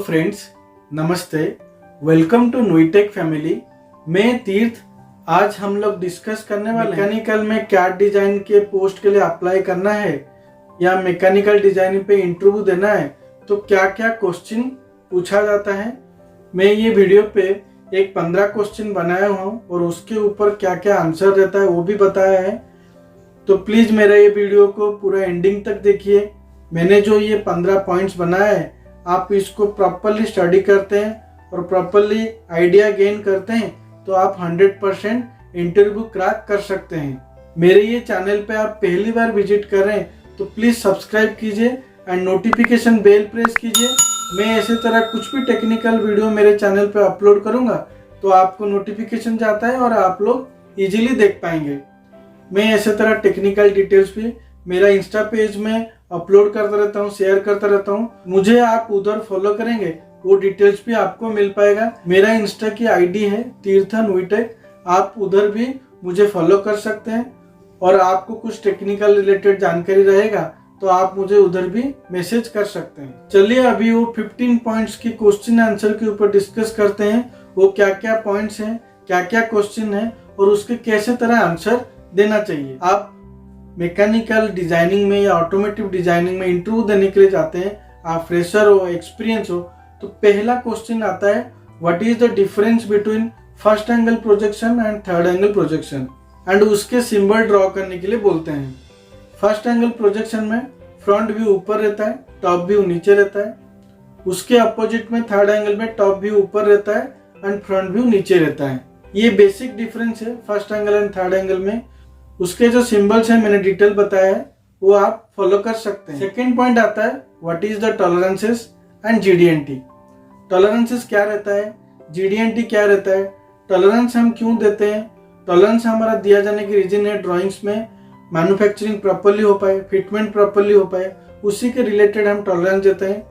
Friends, नमस्ते। Welcome to Nuitech family. मैं तीर्थ। आज हम लोग डिस्कस करने वाले मैकेनिकल में कैड डिजाइन के पोस्ट के लिए अप्लाई करना है या मैकेनिकल डिजाइनिंग पे इंटरव्यू देना है तो क्या क्या क्वेश्चन पूछा जाता है। मैं ये वीडियो पे एक 15 क्वेश्चन बनाया हूँ और उसके ऊपर क्या क्या आंसर रहता है वो भी बताया है। तो प्लीज मेरा ये वीडियो को पूरा एंडिंग तक देखिए। मैंने जो ये 15 पॉइंट्स बनाया है, आप इसको प्रॉपरली स्टडी करते हैं और प्रॉपरली आइडिया गेन करते हैं तो आप 100% इंटरव्यू क्रैक कर सकते हैं। मेरे ये चैनल पे आप पहली बार विजिट कर रहे हैं तो प्लीज सब्सक्राइब कीजिए एंड नोटिफिकेशन बेल प्रेस कीजिए। मैं ऐसे तरह कुछ भी टेक्निकल वीडियो मेरे चैनल पे अपलोड करूंगा तो आपको नोटिफिकेशन जाता है और आप लोग इजीली देख पाएंगे। मैं ऐसे तरह टेक्निकल डिटेल्स भी मेरा इंस्टा पेज में अपलोड करता रहता हूँ, शेयर करता रहता हूँ। मुझे आप उधर फॉलो करेंगे वो डिटेल्स भी आपको मिल पाएगा। मेरा इंस्टा की आईडी है तीर्था नुईटेक। आप उधर भी मुझे फॉलो कर सकते हैं और आपको कुछ टेक्निकल रिलेटेड जानकारी रहेगा तो आप मुझे उधर भी मैसेज कर सकते हैं। चलिए अभी वो 15 पॉइंट्स की क्वेश्चन आंसर के ऊपर डिस्कस करते हैं। वो क्या क्या पॉइंट्स हैं, क्या क्या क्वेश्चन है और उसके कैसे तरह आंसर देना चाहिए। आप मैकेनिकल डिजाइनिंग में या ऑटोमेटिव डिजाइनिंग में इंटरव्यू देने के लिए जाते हैं, आप फ्रेशर हो, एक्सपीरियंस हो, तो पहला क्वेश्चन आता है what is the difference between first angle projection and third angle projection, and उसके सिंबल ड्रॉ करने के लिए बोलते हैं। फर्स्ट एंगल प्रोजेक्शन में फ्रंट व्यू ऊपर रहता है, टॉप व्यू नीचे रहता है। उसके अपोजिट में थर्ड एंगल में टॉप व्यू ऊपर रहता है एंड फ्रंट व्यू नीचे रहता है। ये बेसिक डिफरेंस है first angle and third angle में। उसके जो सिंबल्स है मैंने डिटेल बताया है, वो आप फॉलो कर सकते हैं। सेकेंड पॉइंट आता है what is the tolerances and GD&T. Tolerances क्या रहता है, जीडीएनटी क्या रहता है, टॉलरेंस हम क्यों देते हैं। टॉलरेंस हमारा दिया जाने की रीजन है ड्राइंग्स में मैन्युफैक्चरिंग प्रॉपर्ली हो पाए, फिटमेंट प्रॉपर्ली हो पाए, उसी के रिलेटेड हम टॉलरेंस देते हैं।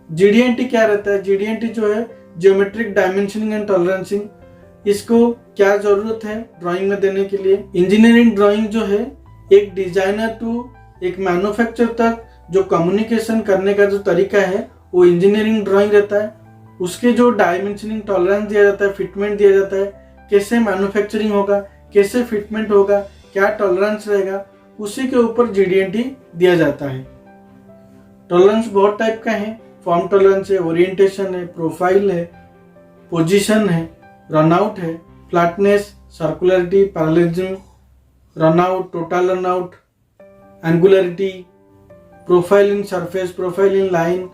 जीडीएनटी क्या रहता है, जीडीएनटी जो है ज्योमेट्रिक डायमेंशनिंग एंड टॉलरेंसिंग, इसको क्या जरूरत है ड्राइंग में देने के लिए। इंजीनियरिंग ड्राइंग जो है एक डिजाइनर टू एक मैन्युफैक्चरर तक जो कम्युनिकेशन करने का जो तरीका है वो इंजीनियरिंग ड्राइंग रहता है। उसके जो डायमेंशनिंग टॉलरेंस दिया जाता है, फिटमेंट दिया जाता है, कैसे मैन्युफैक्चरिंग होगा, कैसे फिटमेंट होगा, क्या टॉलरेंस रहेगा, उसी के ऊपर जीडीएनटी दिया जाता है। टॉलरेंस बहुत टाइप का है, फॉर्म टॉलरेंस है, ओरिएंटेशन है, प्रोफाइल है, पोजीशन है, रनआउट है, flatness, circularity, parallelism, runout, total runout, angularity, profile in surface, profile in line,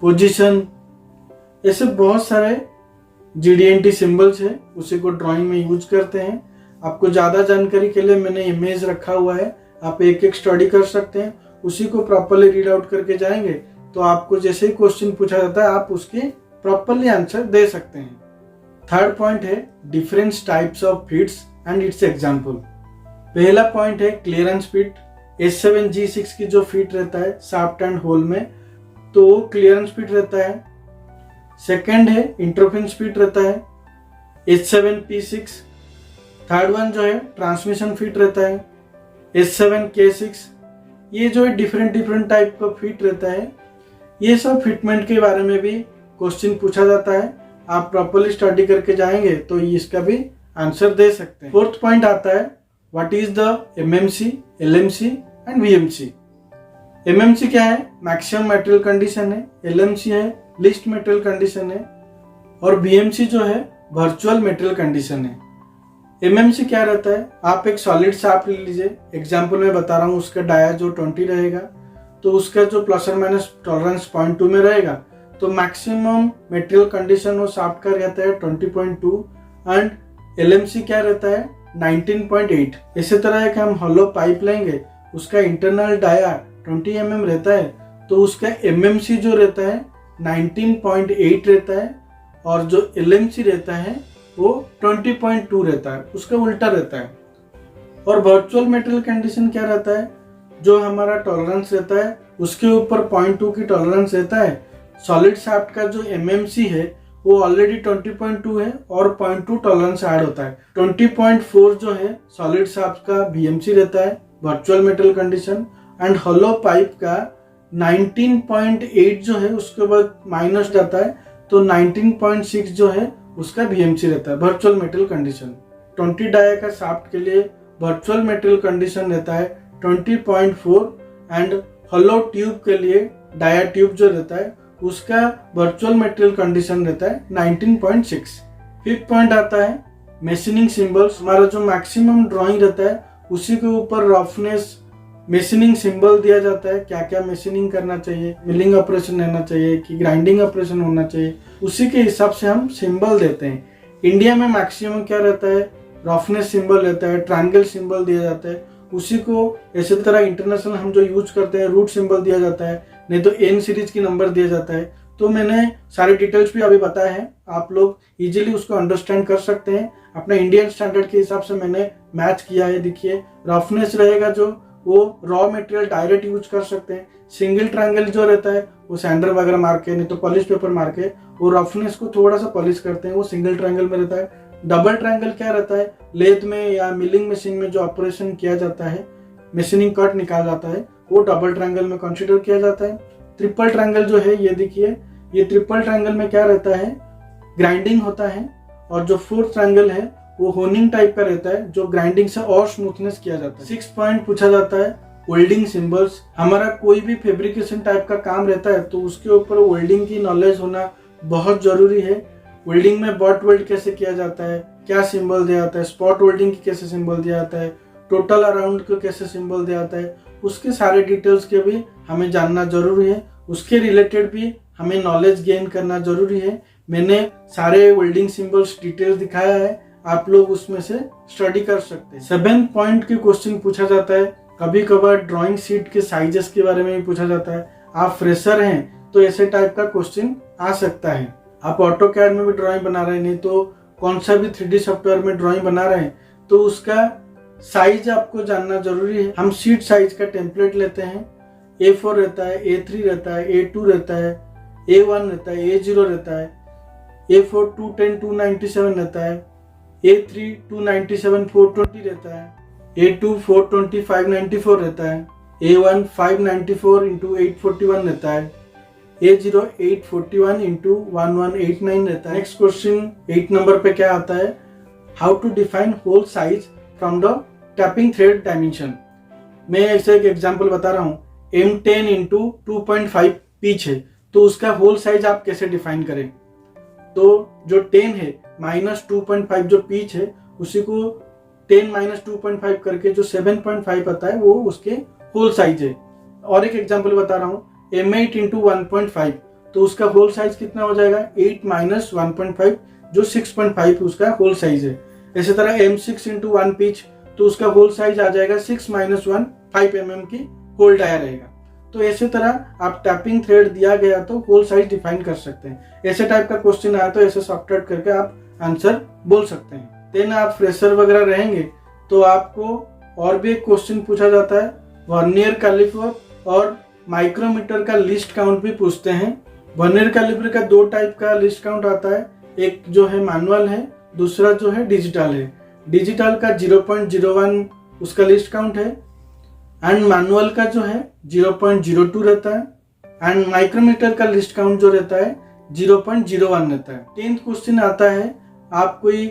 position, ऐसे बहुत सारे जीडीएनटी सिंबल्स है, उसी को ड्राइंग में यूज करते हैं। आपको ज्यादा जानकारी के लिए मैंने इमेज रखा हुआ है, आप एक एक स्टडी कर सकते हैं। उसी को प्रॉपरली रीड आउट करके जाएंगे तो आपको जैसे ही क्वेश्चन पूछा जाता है आप उसके प्रॉपरली आंसर दे सकते हैं। थर्ड पॉइंट है different types of fits and it's example. पहला पॉइंट है क्लियरेंस फिट। S7G6 की जो फिट रहता है शाफ्ट एंड होल में, तो वो क्लियरेंस फिट रहता है। सेकंड है इंटरफेरेंस फिट रहता है S7P6। थर्ड वन जो है ट्रांसमिशन फिट रहता है S7K6। ये जो है डिफरेंट टाइप का फिट रहता है। ये सब फिटमेंट के बारे में भी क्वेश्चन पूछा जाता है, आप प्रॉपरली स्टडी करके जाएंगे तो इसका भी आंसर दे सकते हैं। फोर्थ पॉइंट आता है what is the MMC, LMC and VMC। MMC क्या है, मैक्सिमम मेटेरियल कंडीशन है, LMC है लिस्ट मेटेरियल कंडीशन है और VMC जो है वर्चुअल मेटेरियल कंडीशन है। MMC क्या रहता है, आप एक सॉलिड शाफ्ट ले लीजिए, एग्जाम्पल में बता रहा हूँ, उसका डाया जो 20 रहेगा तो उसका जो प्लस और माइनस टॉलरेंस 0.2 में रहेगा, तो मैक्सिमम मटेरियल कंडीशन वो शाफ्ट का रहता है 20.2 एंड LMC क्या रहता है 19.8। इसी तरह एक हम हॉलो पाइप लेंगे, उसका इंटरनल डाया 20 mm रहता है तो उसका MMC जो रहता है 19.8 रहता है और जो LMC रहता है वो 20.2 रहता है, उसका उल्टा रहता है। और वर्चुअल मेटेरियल कंडीशन क्या रहता है, जो हमारा टॉलरेंस रहता है उसके ऊपर 0.2 की टॉलरेंस रहता है। सॉलिड शाफ्ट का जो MMC है वो ऑलरेडी 20.2 है और 0.2 टॉलरेंस ऐड होता है। 20.4 जो है सॉलिड शाफ्ट का VMC रहता है, virtual material condition, and hollow pipe का 19.8 जो है उसके बाद माइनस जाता है तो 19.6 जो है उसका VMC रहता है, वर्चुअल मेटल कंडीशन। 20 डाया का शाफ्ट के लिए वर्चुअल मेटल कंडीशन रहता है 20.4 एंड होलो ट्यूब के लिए डाया ट्यूब जो रहता है उसका वर्चुअल मेटेरियल कंडीशन रहता है 19.6। फिफ्थ पॉइंट आता है मेशनिंग सिंबल्स। हमारा जो मैक्सिमम ड्राइंग रहता है उसी के ऊपर रफनेस मेशनिंग सिंबल दिया जाता है, क्या क्या मेशनिंग करना चाहिए, मिलिंग ऑपरेशन रहना चाहिए कि ग्राइंडिंग ऑपरेशन होना चाहिए, उसी के हिसाब से हम सिंबल देते हैं। इंडिया में मैक्सिमम क्या रहता है, रफनेस सिंबल रहता है, ट्रायंगल सिंबल दिया जाता है, उसी को इसी तरह इंटरनेशनल हम जो यूज करते हैं रूट सिंबल दिया जाता है, नहीं तो एन सीरीज की नंबर दिया जाता है। तो मैंने सारे डिटेल्स भी अभी बताए हैं, आप लोग इजीली उसको अंडरस्टैंड कर सकते हैं। अपने इंडियन स्टैंडर्ड के हिसाब से मैंने मैच किया है। देखिए रफनेस रहेगा जो वो रॉ मटेरियल डायरेक्ट यूज कर सकते हैं। सिंगल ट्रायंगल जो रहता है वो सैंडर वगैरह मार के, नहीं तो पॉलिश पेपर मार के वो रफनेस को थोड़ा सा पॉलिश करते हैं, वो सिंगल ट्रायंगल में रहता है। डबल ट्रायंगल क्या रहता है, लेथ में या मिलिंग मशीन में जो ऑपरेशन किया जाता है, मशीनिंग कट निकाल जाता है, वो डबल ट्रायंगल में कंसीडर किया जाता है। ट्रिपल ट्रायंगल जो है ये देखिए, ये ट्रिपल ट्रायंगल में क्या रहता है, ग्राइंडिंग होता है, और जो फोर्थ ट्रायंगल है वो होनिंग टाइप का रहता है जो ग्राइंडिंग से और स्मूथनेस किया जाता है। 6 पॉइंट पूछा जाता है वेल्डिंग सिंबल्स। हमारा कोई भी फैब्रिकेशन टाइप का काम रहता है तो उसके ऊपर वेल्डिंग की नॉलेज होना बहुत जरूरी है। वेल्डिंग में बट वेल्ड कैसे किया जाता है, क्या सिंबल दिया जाता है, स्पॉट वेल्डिंग की कैसे सिंबल दिया जाता है, टोटल अराउंड को कैसे सिंबल दिया जाता है, उसके सारे डिटेल्स के भी हमें जानना जरूरी है। उसके रिलेटेड भी हमें नॉलेज गेन करना जरूरी है। मैंने सारे वेल्डिंग सिंबल्स डिटेल्स दिखाया है, आप लोग उसमें से स्टडी कर सकते हैं। 7 पॉइंट के क्वेश्चन पूछा जाता है। कभी कभार ड्राइंग शीट के साइजेस के बारे में भी पूछा जाता है। आप फ्रेशर हैं तो ऐसे टाइप का क्वेश्चन आ सकता है। आप ऑटोकैड में भी ड्राइंग बना रहे हैं, नहीं तो कौन सा भी 3D सॉफ्टवेयर में ड्राइंग बना रहे हैं तो उसका साइज आपको जानना जरूरी है। हम शीट साइज का टेम्पलेट लेते हैं, A4 रहता है, A3 रहता है, A2 रहता है, A1 रहता है, A0 रहता है, A4 210 297 रहता है, A3 297 420 रहता है, A2 420 594 रहता है, A1 594 into 841 रहता है, A0 841 into 1189 रहता है। नेक्स्ट क्वेश्चन 8 नंबर पे क्या आता है, how to define hole size from the tapping thread dimension. मैं ऐसे एक एग्जांपल बता रहा हूँ, M10 into 2.5 पिच है तो उसका होल साइज आप कैसे डिफाइन करें। तो जो 10 है -2.5 जो पिच है उसी को 10 - 2.5 करके जो 7.5 आता है वो उसके होल साइज है। और एक एग्जांपल बता रहा हूँ, M8 into 1.5 तो उसका होल साइज कितना हो जाएगा, 8 - 1.5 जो 6.5 उसका होल साइज है। इसी तरह M6 into 1 पिच तो उसका होल साइज आ जाएगा 6 - 1 5 mm की होल डाया रहेगा। तो ऐसे तरह आप टैपिंग थ्रेड दिया गया तो होल साइज डिफाइन कर सकते हैं। ऐसे टाइप का क्वेश्चन आया तो ऐसे सॉफ्टवेयर करके आप आंसर बोल सकते हैं। देन आप फ्रेशर वगैरह रहेंगे तो आपको और भी एक क्वेश्चन पूछा जाता है, वर्नियर कैलिपर और माइक्रोमीटर का लिस्ट काउंट भी पूछते हैं। वर्नियर कैलिपर का 2 टाइप का लिस्ट काउंट आता है, एक जो है मैनुअल है, दूसरा जो है डिजिटल है। डिजिटल का 0.01 उसका लिस्ट काउंट है एंड मैनुअल का जो है 0.02 रहता है एंड माइक्रोमीटर का लिस्ट काउंट जो रहता है 0.01 रहता है। 10th क्वेश्चन आता है, आप कोई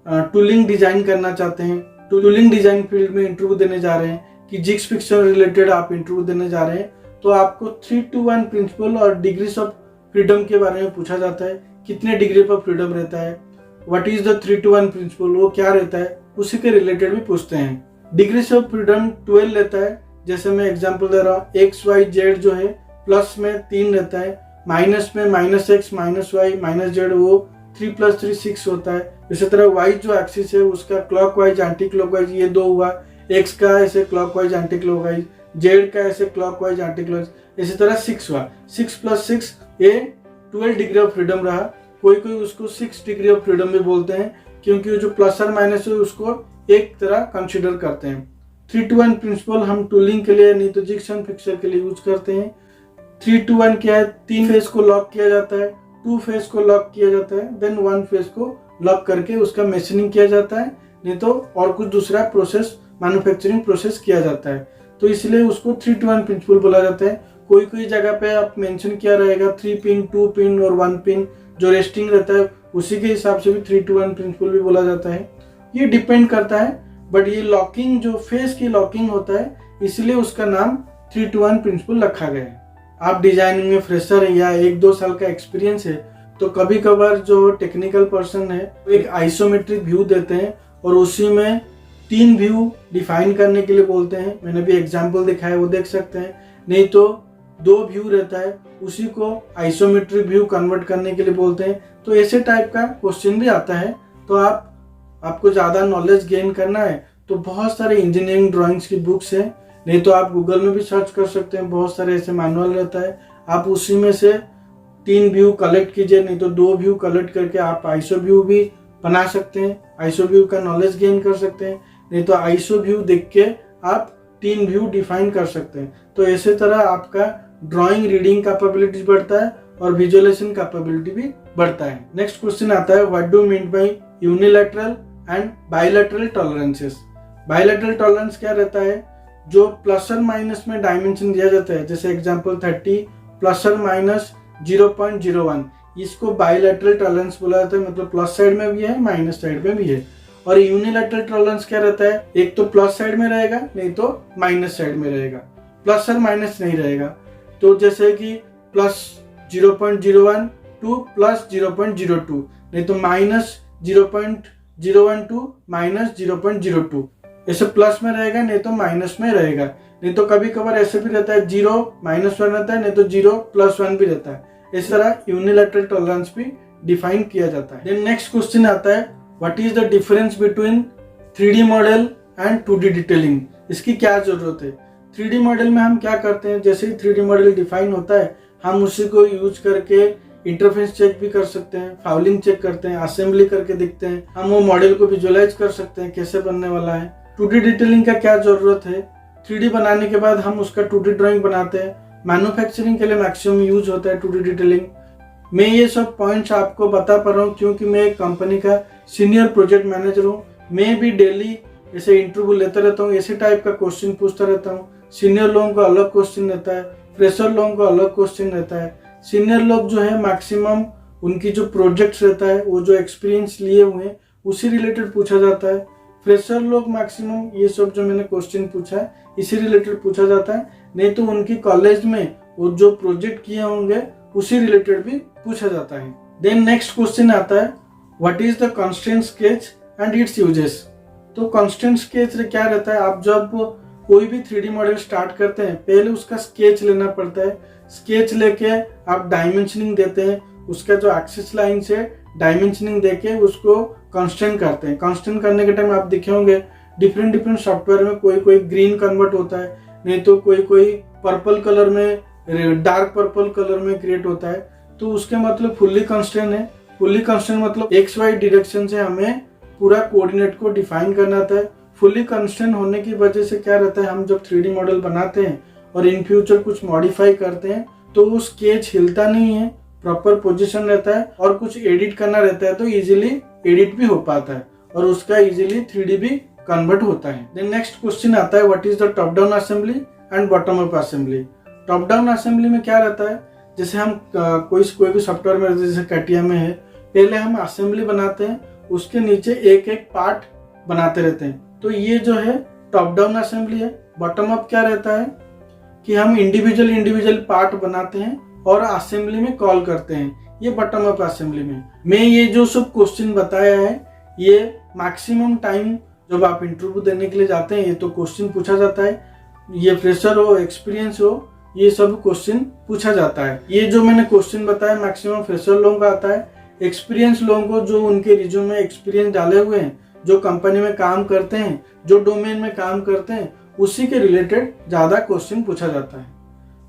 टूलिंग डिजाइन करना चाहते हैं, टूलिंग डिजाइन फील्ड में इंटरव्यू देने जा रहे हैं कि जिक्स फिक्सर रिलेटेड आप इंटरव्यू देने जा रहे हैं तो आपको 3-to-1 प्रिंसिपल और डिग्रीज ऑफ फ्रीडम के बारे में पूछा जाता है। कितने डिग्री ऑफ फ्रीडम रहता है, what is the 3-to-1 principal, वो क्या रहता है, उसी के रिलेटेड भी पूछते हैं। डिग्रीज ऑफ फ्रीडम 12 रहता है, जैसे मैं एग्जांपल दे रहा हूँ, XYZ जो है प्लस में 3 रहता है, माइनस में -X -Y -Z वो 3 + 3 6 होता है। इसी तरह Y जो एक्सिस है उसका क्लॉकवाइज एंटी क्लॉकवाइज ये 2 हुआ, X का ऐसे क्लॉकवाइज एंटी क्लॉकवाइज, Z का ऐसे क्लॉकवाइज एंटी क्लॉकवाइज, इसी तरह 6 हुआ। 6 + 6 ये 12 डिग्री ऑफ फ्रीडम रहा। कोई कोई उसको 6 डिग्री ऑफ फ्रीडम भी बोलते हैं क्योंकि जो प्लस और माइनस है उसको एक तरह कंसिडर करते हैं। 3-to-1 प्रिंसिपल हम टूलिंग के लिए नहीं तो जिक्स एंड फिक्सर के लिए यूज करते हैं। 3-to-1 क्या है, 3 फेस को लॉक किया जाता है, 2 फेस को लॉक किया जाता है, देन 1 फेस को लॉक करके उसका मशीनिंग किया जाता है, नहीं तो और कुछ दूसरा प्रोसेस मैन्युफैक्चरिंग प्रोसेस किया जाता है। तो इसलिए उसको 3-to-1 प्रिंसिपल बोला जाता है। कोई कोई जगह पे आप मेंशन किया रहेगा 3 पिन 2 पिन और 1 पिन जो रेस्टिंग रहता है उसी के हिसाब से भी 3-2-1 प्रिंसिपल भी बोला जाता है। ये डिपेंड करता है, बट ये लॉकिंग जो फेस की लॉकिंग होता है इसलिए उसका नाम 3-2-1 प्रिंसिपल रखा गया है। आप डिजाइनिंग में फ्रेशर है या 1-2 साल का एक्सपीरियंस है तो कभी कभार जो टेक्निकल पर्सन है एक आइसोमेट्रिक व्यू देते हैं और उसी में 3 व्यू डिफाइन करने के लिए बोलते हैं। मैंने भी एग्जांपल दिखाया, वो देख सकते हैं। नहीं तो 2 व्यू रहता है उसी को आइसोमेट्रिक व्यू कन्वर्ट करने के लिए बोलते हैं। तो ऐसे टाइप का क्वेश्चन भी आता है। तो आपको ज़्यादा नॉलेज गेन करना है तो बहुत सारे इंजीनियरिंग ड्राइंग्स की बुक्स है, नहीं तो आप गूगल में भी सर्च कर सकते हैं। बहुत सारे ऐसे मैनुअल रहता है, आप उसी में से 3 व्यू कलेक्ट कीजिए, नहीं तो 2 व्यू कलेक्ट करके आप आइसो व्यू भी बना सकते हैं। आइसो व्यू का नॉलेज गेन कर सकते हैं, नहीं तो आइसो व्यू देख के आप 3 व्यू डिफाइन कर सकते हैं। तो ऐसे तरह आपका ड्राइंग रीडिंग कैपेबिलिटी बढ़ता है और विजुअलाइजेशन कैपेबिलिटी भी बढ़ता है। नेक्स्ट क्वेश्चन आता है, what do mean by unilateral and bilateral tolerances. Bilateral tolerance क्या रहता है, जो प्लस और माइनस में डायमेंशन दिया जाता है, जैसे एग्जांपल 30 प्लस और माइनस 0.01, इसको बायलैटरल टॉलरेंस बोला जाता है। मतलब प्लस साइड में भी है माइनस साइड में भी है। और यूनिलैटरल टॉलरेंस क्या रहता है, एक तो प्लस साइड में रहेगा नहीं तो माइनस साइड में रहेगा, प्लस और माइनस नहीं रहेगा। तो जैसे कि प्लस 0.01 टू प्लस 0.02, नहीं तो माइनस 0.01 टू माइनस 0.02, ऐसे प्लस में रहेगा नहीं तो माइनस में रहेगा। नहीं तो कभी कभार ऐसे भी रहता है 0 -1 रहता है, नहीं तो 0 + 1 भी रहता है। इस तरह यूनिलैटरल टॉलरेंस भी डिफाइन किया जाता है। देन नेक्स्ट क्वेश्चन आता है, what is the difference between 3D model and 2D detailing. इसकी क्या जरूरत है। 3D मॉडल में हम क्या करते हैं, जैसे ही 3D मॉडल डिफाइन होता है हम उसी को यूज करके इंटरफेस चेक भी कर सकते हैं, फाउलिंग चेक करते हैं, असेंबली करके देखते हैं, हम वो मॉडल को विजुअलाइज कर सकते हैं कैसे बनने वाला है। 2D डिटेलिंग का क्या जरूरत है, 3D बनाने के बाद हम उसका 2D ड्राइंग बनाते हैं। मैन्युफैक्चरिंग के लिए मैक्सिमम यूज होता है 2D डिटेलिंग। मैं ये सब पॉइंट्स आपको बता पा रहा हूँ क्योंकि मैं एक कंपनी का सीनियर प्रोजेक्ट मैनेजर हूँ। मैं भी डेली ऐसे इंटरव्यू लेता रहता हूँ, ऐसे टाइप का क्वेश्चन पूछता रहता हूँ। सीनियर लोगों को अलग क्वेश्चन रहता है, फ्रेशर लोगों को अलग क्वेश्चन रहता है। सीनियर लोग जो है मैक्सिमम उनकी जो प्रोजेक्ट्स रहता है वो जो एक्सपीरियंस लिए हुए हैं उसी रिलेटेड पूछा जाता है। फ्रेशर लोग मैक्सिमम ये सब जो मैंने क्वेश्चन पूछा है इसी रिलेटेड पूछा जाता है, नहीं तो उनकी कॉलेज में वो जो प्रोजेक्ट किए होंगे उसी रिलेटेड भी पूछा जाता है। देन नेक्स्ट क्वेश्चन आता है, what is the constraint sketch and it's uses. तो कंस्ट्रेंट स्केच क्या रहता है, आप जब कोई भी 3D मॉडल स्टार्ट करते हैं पहले उसका स्केच लेना पड़ता है। स्केच लेके आप डायमेंशनिंग देते हैं, उसका जो एक्सिस लाइन से डायमेंशनिंग देके उसको कंस्ट्रेंट करते हैं। कंस्ट्रेंट करने के टाइम आप देखे होंगे डिफरेंट सॉफ्टवेयर में कोई ग्रीन कन्वर्ट होता है, नहीं तो कोई पर्पल कलर में, डार्क पर्पल कलर में क्रिएट होता है। तो उसके मतलब फुल्ली कंस्ट्रेंट है। फुल्ली कंस्ट्रेंट मतलब XY डायरेक्शन से हमें पूरा कोऑर्डिनेट को डिफाइन करना था। फुल्ली कंस्ट्रेंट होने की वजह से क्या रहता है, हम जब 3D मॉडल बनाते हैं और इन फ्यूचर कुछ मॉडिफाई करते हैं तो वो स्केच हिलता नहीं है, प्रॉपर पोजीशन रहता है और कुछ एडिट करना रहता है तो इजीली एडिट भी हो पाता है और उसका इजीली 3D भी कन्वर्ट होता है। देन नेक्स्ट क्वेश्चन आता है, what is the top down assembly and bottom up assembly. Top down assembly में क्या रहता है, जैसे हम कोई भी सॉफ्टवेयर में जैसे कैटिया में है, पहले हम असेंबली बनाते हैं, उसके नीचे एक एक पार्ट बनाते रहते हैं। तो ये जो है टॉप डाउन असेंबली है। बॉटम अप क्या रहता है कि हम इंडिविजुअल पार्ट बनाते हैं और असेंबली में कॉल करते हैं। ये बॉटम अप असेंबली में मैं ये जो सब क्वेश्चन बताया है ये मैक्सिमम टाइम जब आप इंटरव्यू देने के लिए जाते हैं ये तो क्वेश्चन पूछा जाता है। ये फ्रेशर हो एक्सपीरियंस हो ये सब क्वेश्चन पूछा जाता है। ये जो मैंने क्वेश्चन बताया मैक्सिमम फ्रेशर लोगों का आता है। एक्सपीरियंस लोगों को जो उनके रिज्यूम में एक्सपीरियंस डाले हुए हैं, जो कंपनी में काम करते हैं, जो डोमेन में काम करते हैं, उसी के रिलेटेड ज्यादा क्वेश्चन पूछा जाता है।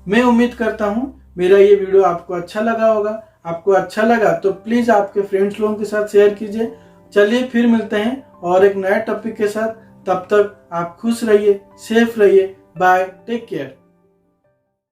मैं उम्मीद करता हूँ मेरा ये वीडियो आपको अच्छा लगा होगा। आपको अच्छा लगा तो प्लीज आपके फ्रेंड्स लोगों के साथ शेयर कीजिए। चलिए फिर मिलते हैं और एक नया टॉपिक के साथ। तब तक आप खुश रहिए, सेफ रहिए। Bye, take care.